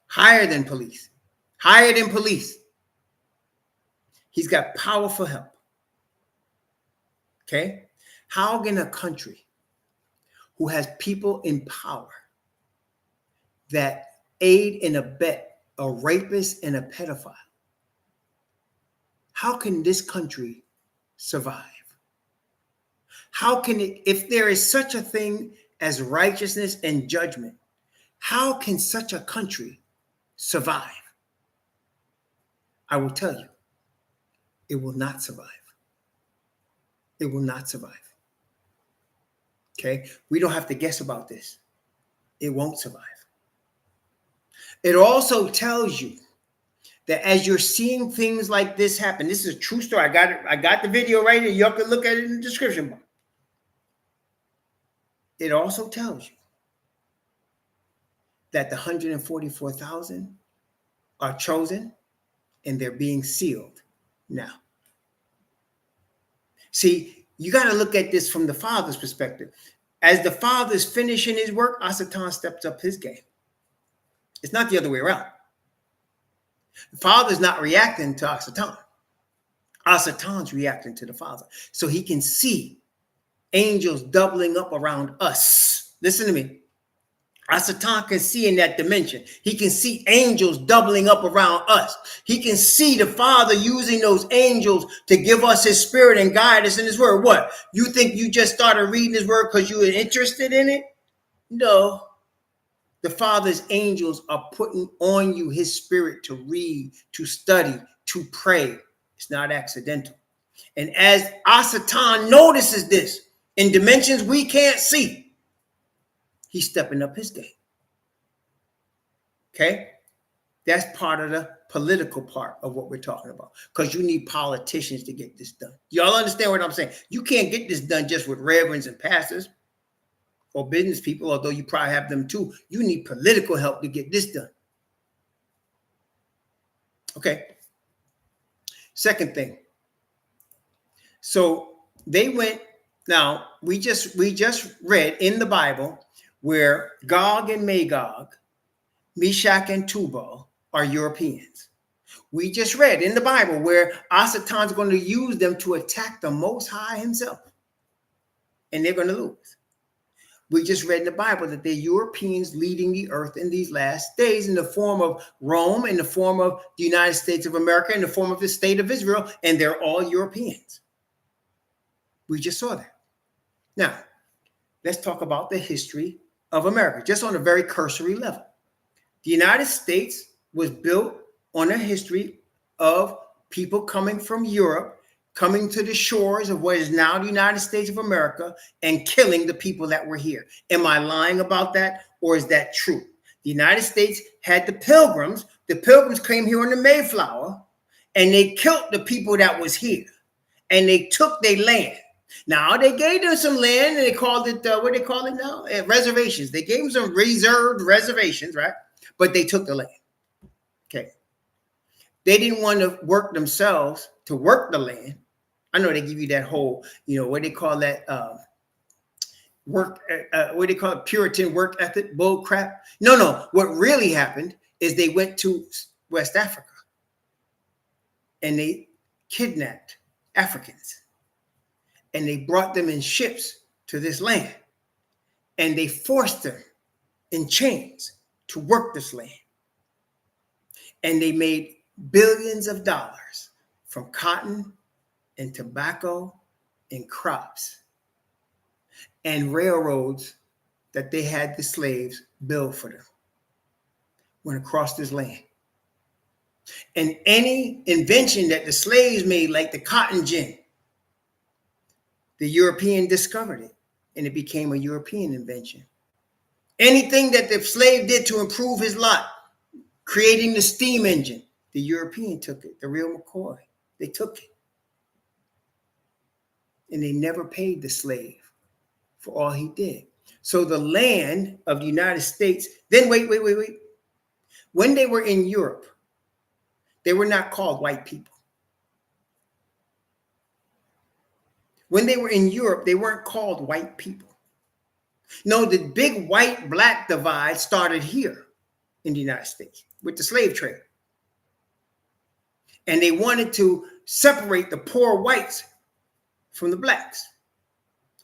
Higher than police. Higher than police. He's got powerful help. Okay? How can a country who has people in power that aid and abet a rapist and a pedophile, how can this country survive? How can it, if there is such a thing as righteousness and judgment, how can such a country survive? I will tell you, it will not survive. It will not survive. Okay? We don't have to guess about this. It won't survive. It also tells you that as you're seeing things like this happen, this is a true story. I got the video right here. Y'all can look at it in the description box. It also tells you that the 144,000 are chosen and they're being sealed now. See, you got to look at this from the Father's perspective. As the Father's finishing his work, Asatan steps up his game. It's not the other way around. The Father's not reacting to Asatan. Asatan's reacting to the Father. So he can see angels doubling up around us. Listen to me. Asatan can see in that dimension. He can see angels doubling up around us. He can see the Father using those angels to give us his spirit and guide us in his word. What? You think you just started reading his word because you were interested in it? No. The Father's angels are putting on you his spirit to read, to study, to pray. It's not accidental. And as Asatan notices this in dimensions we can't see, he's stepping up his game. Okay? That's part of the political part of what we're talking about. Because you need politicians to get this done. Y'all understand what I'm saying? You can't get this done just with reverends and pastors or business people, although you probably have them too. You need political help to get this done. Okay. Second thing. So they went, now we just read in the Bible where Gog and Magog, Meshach and Tubal are Europeans. We just read in the Bible where Asatan's going to use them to attack the Most High himself. And they're going to lose. We just read in the Bible that they're Europeans leading the earth in these last days in the form of Rome, in the form of the United States of America, in the form of the state of Israel, and they're all Europeans. We just saw that. Now, let's talk about the history of America, just on a very cursory level. The United States was built on a history of people coming from Europe, coming to the shores of what is now the United States of America and killing the people that were here. Am I lying about that, or is that true? The United States had the Pilgrims. The Pilgrims came here on the Mayflower, and they killed the people that was here, and they took their land. Now, they gave them some land, and they called it, what do they call it now? Reservations. They gave them some reserved reservations, right? But they took the land. Okay. They didn't want to work themselves to work the land. I know they give you that whole, what they call that work, what they call it, Puritan work ethic, bull crap. No. What really happened is they went to West Africa and they kidnapped Africans and they brought them in ships to this land and they forced them in chains to work this land. And they made billions of dollars from cotton and tobacco and crops and railroads that they had the slaves build for them went across this land. And any invention that the slaves made, like the cotton gin, the European discovered it and it became a European invention. Anything that the slave did to improve his lot, creating the steam engine, the European took it, the real McCoy, they took it. And they never paid the slave for all he did. So the land of the United States, then wait. When they were in Europe, they were not called white people. When they were in Europe, they weren't called white people. No, the big white-black divide started here in the United States with the slave trade. And they wanted to separate the poor whites from the blacks.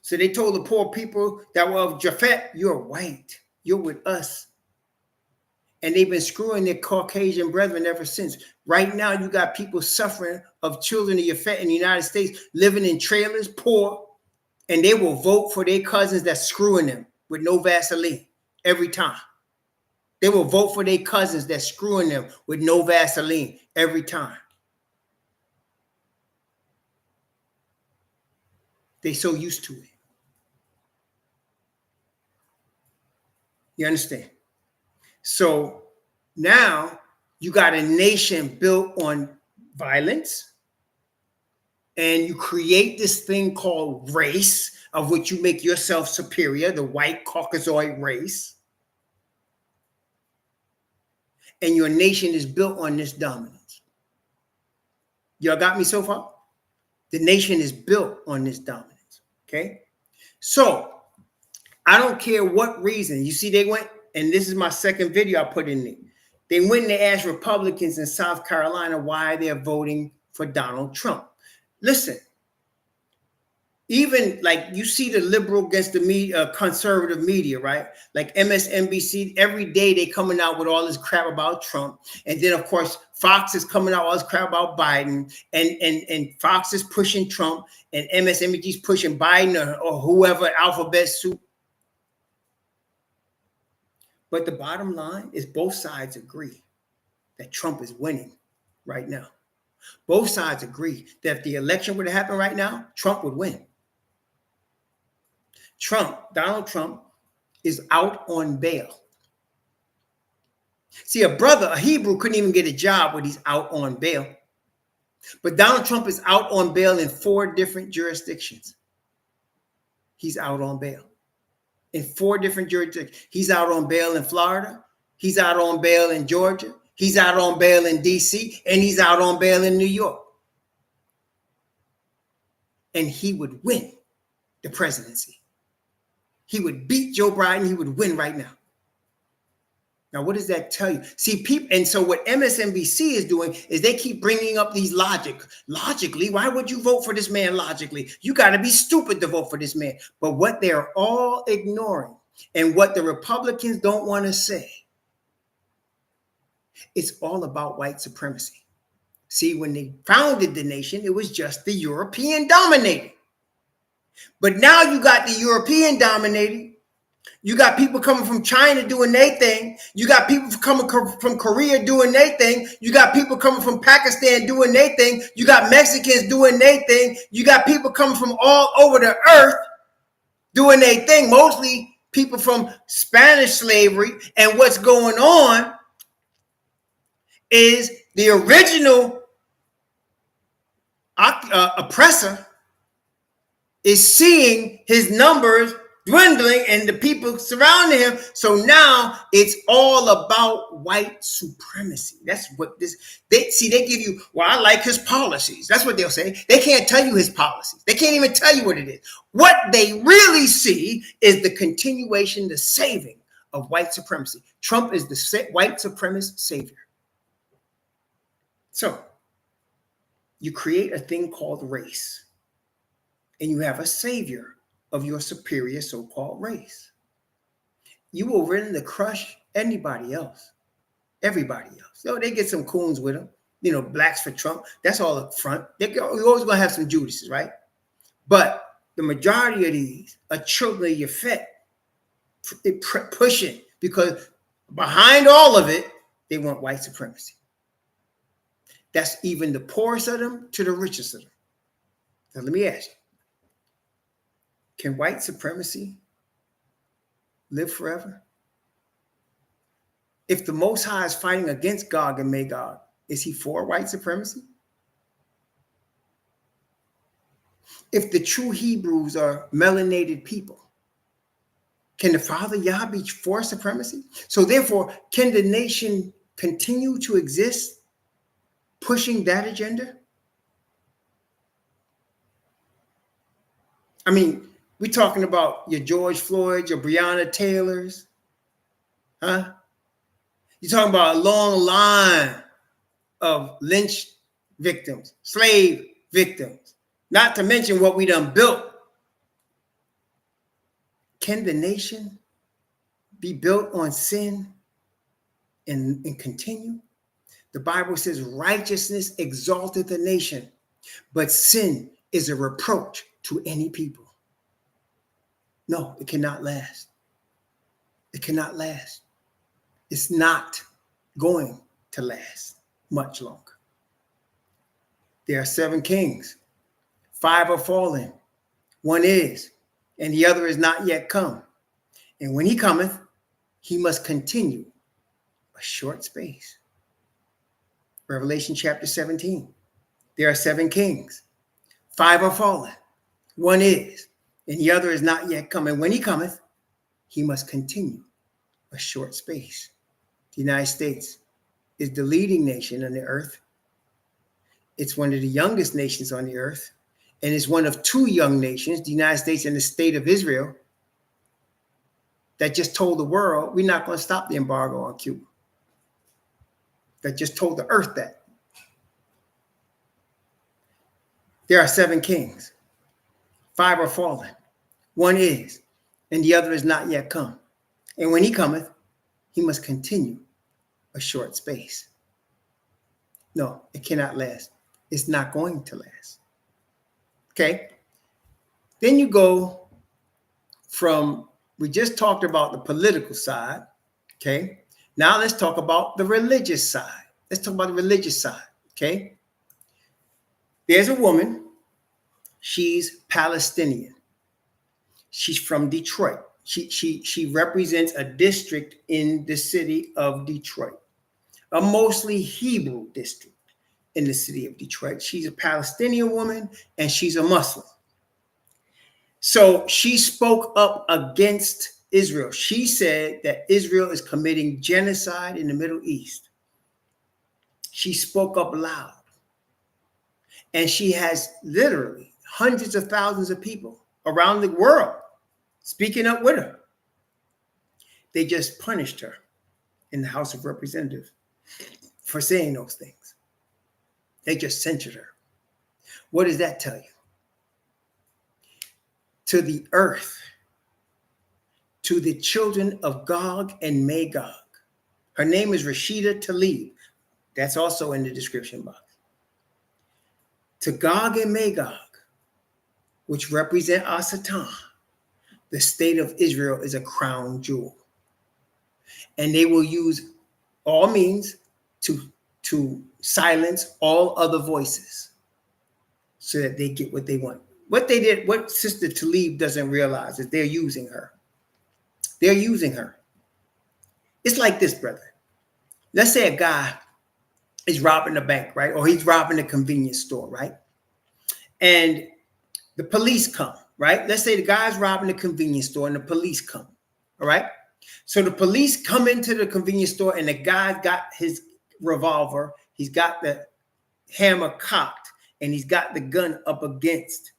So they told the poor people that were of Japhet, you're white, you're with us. And they've been screwing their Caucasian brethren ever since. Right now, you got people suffering of children of Japhet in the United States, living in trailers, poor, and they will vote for their cousins that's screwing them with no Vaseline every time. They will vote for their cousins that's screwing them with no Vaseline every time. They're so used to it. You understand? So now you got a nation built on violence, and you create this thing called race, of which you make yourself superior, the white Caucasoid race. And your nation is built on this dominance. Y'all got me so far? The nation is built on this dominance. Okay, so I don't care what reason. You see, they went, and this is my second video I put in there. They went and they asked Republicans in South Carolina why they're voting for Donald Trump. Listen, even like you see the liberal against the media, conservative media, right? Like MSNBC, every day they coming out with all this crap about Trump. And then, of course, Fox is coming out with all this crap about Biden. And Fox is pushing Trump. And MSNBC is pushing Biden or whoever, alphabet soup. But the bottom line is both sides agree that Trump is winning right now. Both sides agree that if the election were to happen right now, Trump would win. Donald Trump is out on bail. See, a Hebrew couldn't even get a job when he's out on bail. But Donald Trump is out on bail in 4 different jurisdictions. He's out on bail in 4 different jurisdictions. He's out on bail in Florida. He's out on bail in Georgia. He's out on bail in DC, and he's out on bail in New York. And he would win the presidency. He would beat Joe Biden. He would win right now. Now, what does that tell you? See, people, and so what MSNBC is doing is they keep bringing up these logically. Why would you vote for this man logically? You got to be stupid to vote for this man. But what they're all ignoring and what the Republicans don't want to say, it's all about white supremacy. See, when they founded the nation, it was just the European dominated. But now you got the European dominating, You got people coming from China doing their thing. You got people coming from Korea doing their thing. You got people coming from Pakistan doing their thing. You got Mexicans doing their thing. You got people coming from all over the earth doing their thing. Mostly people from Spanish slavery. And what's going on is the original oppressor is seeing his numbers dwindling and the people surrounding him. So now it's all about white supremacy. That's what they give you. Well, I like his policies. That's what they'll say. They can't tell you his policies. They can't even tell you what it is. What they really see is the continuation, the saving of white supremacy. Trump is the white supremacist savior. So you create a thing called race, and you have a savior of your superior so-called race. You will really crush anybody else, everybody else. So they get some coons with them, blacks for Trump. That's all up front. You're always going to have some Judases, right? But the majority of these are children of your fed, pushing, because behind all of it, they want white supremacy. That's even the poorest of them to the richest of them. Now, let me ask you. Can white supremacy live forever? If the Most High is fighting against Gog and Magog, is he for white supremacy? If the true Hebrews are melanated people, can the Father Yah be for supremacy? So therefore, can the nation continue to exist pushing that agenda? I mean, we're talking about your George Floyd, your Breonna Taylors, huh? You're talking about a long line of lynch victims, slave victims, not to mention what we done built. Can the nation be built on sin and continue? The Bible says righteousness exalteth a nation, but sin is a reproach to any people. No, it cannot last. It cannot last. It's not going to last much longer. There are 7 kings. 5 are fallen. 1 is, and the other is not yet come. And when he cometh, he must continue a short space. Revelation chapter 17. There are 7 kings. 5 are fallen. 1 is, and the other is not yet come. And when he cometh, he must continue a short space. The United States is the leading nation on the earth. It's one of the youngest nations on the earth. And it's one of 2 young nations, the United States and the state of Israel, that just told the world, we're not going to stop the embargo on Cuba. That just told the earth that. There are 7 kings. 5 are fallen. 1 is, and the other is not yet come. And when he cometh, he must continue a short space. No, it cannot last. It's not going to last. Okay? Then you go from, we just talked about the political side. Okay? Now let's talk about the religious side. Let's talk about the religious side. Okay? There's a woman. She's Palestinian. She's from Detroit. She represents a district in the city of Detroit, a mostly Hebrew district in the city of Detroit. She's a Palestinian woman and she's a Muslim. So she spoke up against Israel. She said that Israel is committing genocide in the Middle East. She spoke up loud. And she has literally hundreds of thousands of people around the world speaking up with her. They just punished her in the House of Representatives for saying those things. They just censured her. What does that tell you? To the earth, to the children of Gog and Magog. Her name is Rashida Tlaib. That's also in the description box. To Gog and Magog, which represent our Satan, the state of Israel is a crown jewel. And they will use all means to silence all other voices so that they get what they want. What they did, what Sister Tlaib doesn't realize is they're using her. They're using her. It's like this, brother. Let's say a guy is robbing a bank, right? Or he's robbing a convenience store, right? And the police come, right? Let's say the guy's robbing a convenience store and the police come, all right? So the police come into the convenience store and the guy's got his revolver. He's got the hammer cocked and he's got the gun up against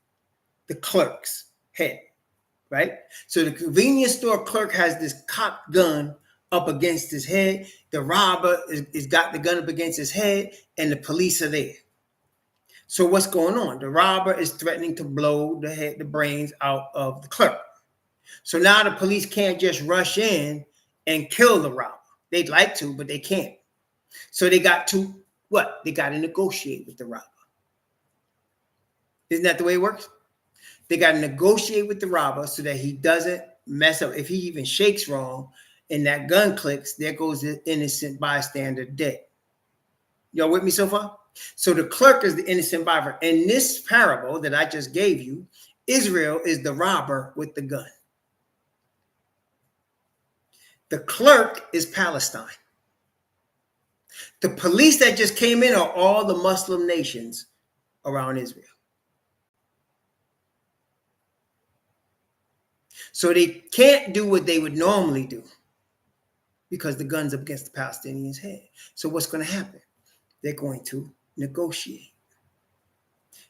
the clerk's head, right? So the convenience store clerk has this cocked gun up against his head. The robber is got the gun up against his head and the police are there. So what's going on? The robber is threatening to blow the brains out of the clerk. So now the police can't just rush in and kill the robber. They'd like to, but they can't. So they got to, what? They got to negotiate with the robber. Isn't that the way it works? They got to negotiate with the robber so that he doesn't mess up. If he even shakes wrong and that gun clicks, there goes the innocent bystander dead. Y'all with me so far? So the clerk is the innocent bystander. In this parable that I just gave you, Israel is the robber with the gun. The clerk is Palestine. The police that just came in are all the Muslim nations around Israel. So they can't do what they would normally do because the gun's up against the Palestinians' head. So what's going to happen? They're going to negotiate.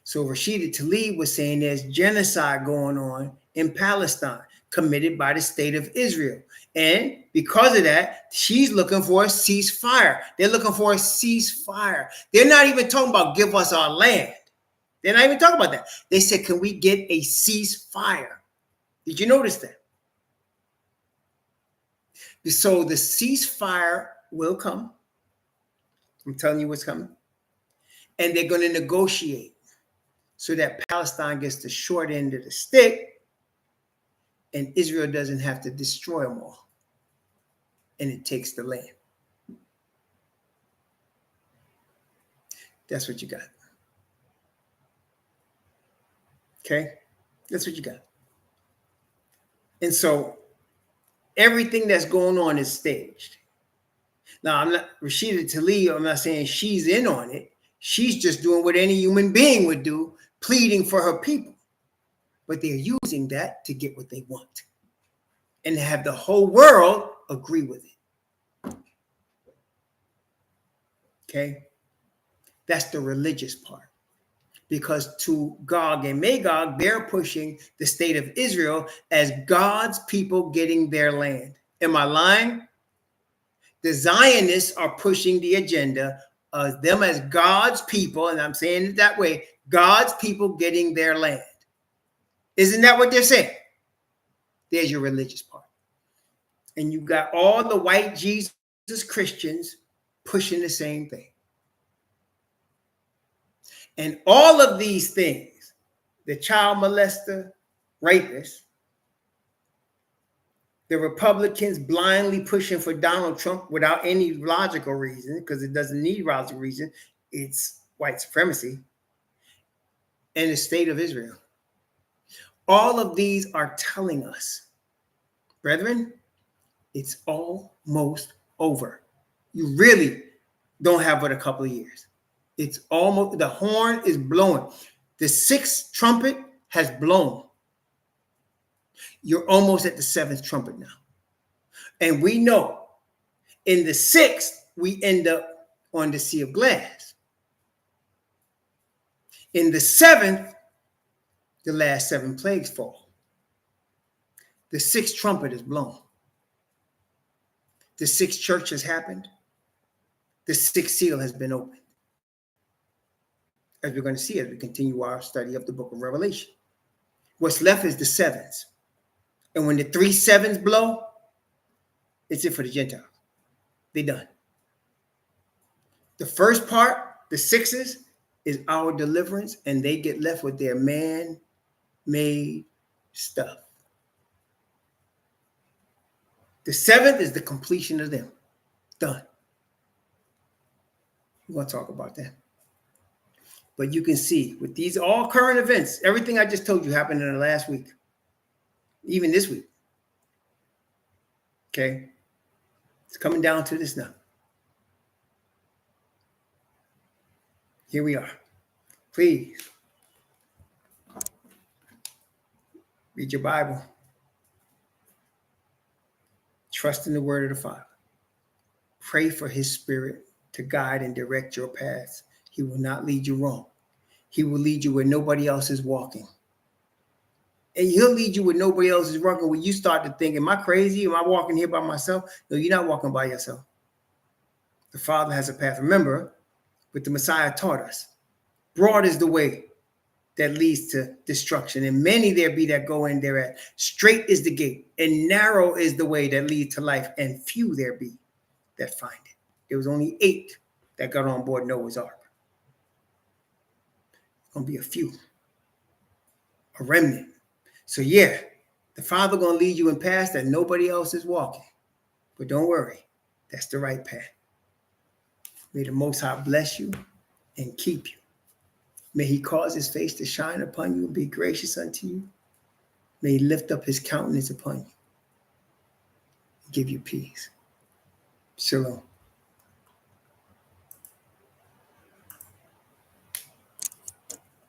So Rashida Tlaib was saying there's genocide going on in Palestine committed by the state of Israel. And because of that, she's looking for a ceasefire. They're looking for a ceasefire. They're not even talking about give us our land. They're not even talking about that. They said, can we get a ceasefire? Did you notice that? So the ceasefire will come. I'm telling you what's coming. And they're going to negotiate so that Palestine gets the short end of the stick and Israel doesn't have to destroy them all. And it takes the land. That's what you got. Okay? That's what you got. And so everything that's going on is staged. Now, I'm not Rashida Tlaib, I'm not saying she's in on it. She's just doing what any human being would do, pleading for her people. But they're using that to get what they want and have the whole world agree with it. Okay? That's the religious part. Because to Gog and Magog, they're pushing the state of Israel as God's people getting their land. Am I lying? The Zionists are pushing the agenda of them as God's people, and I'm saying it that way, God's people getting their land. Isn't that what they're saying? There's your religious part. And you got all the white Jesus Christians pushing the same thing. And all of these things, the child molester, rapist, the Republicans blindly pushing for Donald Trump without any logical reason, because it doesn't need logical reason, it's white supremacy, and the state of Israel. All of these are telling us, brethren, it's almost over. You really don't have but a couple of years. It's almost, the horn is blowing. The sixth trumpet has blown. You're almost at the seventh trumpet now. And we know in the sixth, we end up on the sea of glass. In the seventh, the last seven plagues fall. The sixth trumpet is blown. The sixth church has happened. The sixth seal has been opened. As we're going to see as we continue our study of the book of Revelation. What's left is the sevens. And when the 3 sevens blow, it's it for the Gentiles. They're done. The first part, the sixes, is our deliverance, and they get left with their man-made stuff. The seventh is the completion of them. Done. We're going to talk about that. But you can see with these all current events, everything I just told you happened in the last week, even this week. Okay? It's coming down to this now. Here we are. Please read your Bible. Trust in the word of the Father. Pray for his spirit to guide and direct your paths. He will not lead you wrong. He will lead you where nobody else is walking. And he'll lead you where nobody else is walking. When you start to think, am I crazy? Am I walking here by myself? No, you're not walking by yourself. The Father has a path. Remember, what the Messiah taught us. Broad is the way that leads to destruction, and many there be that go in thereat. Straight is the gate, and narrow is the way that leads to life, and few there be that find it. There was only 8 that got on board Noah's Ark. Gonna be a few, a remnant. So yeah, the Father gonna lead you in paths that nobody else is walking. But don't worry, that's the right path. May the Most High bless you and keep you. May he cause his face to shine upon you and be gracious unto you. May he lift up his countenance upon you and give you peace. Shalom.